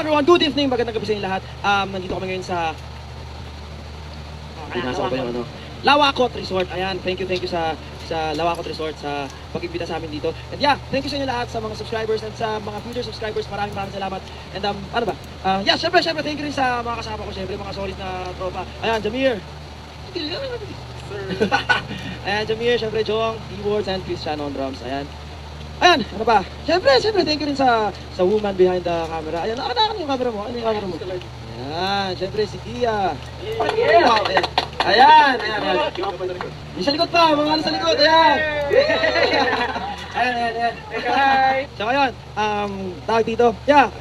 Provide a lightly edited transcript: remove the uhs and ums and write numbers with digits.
everyone, good evening, magandang gabi sa inyo lahat. Nandito kami ngayon sa nasa ko ba yung ano? Lawakot Resort. Ayan, thank you sa Lawakot Resort sa pag-imbita sa amin dito. And yeah, thank you sa inyo lahat, sa mga subscribers and sa mga future subscribers. Maraming salamat. And ano ba? Yeah, syempre, thank you rin sa mga kasama ko, syempre, mga solid na tropa. Ayan, Jamir. Ayan, Jamir, syempre, Jong, keyboards, and Cristiano on drums. Ayan. Ayan, ano ba? Syempre, thank you rin sa woman behind the camera. Ayan, nakanakan yung camera mo. Ano yung camera mo? Ayan, syempre, si Tia. Wow, ayan. Ayan. Yung sa likod pa, mga ano sa likod, ayan. Ayan. So ngayon, tawag dito. Yeah,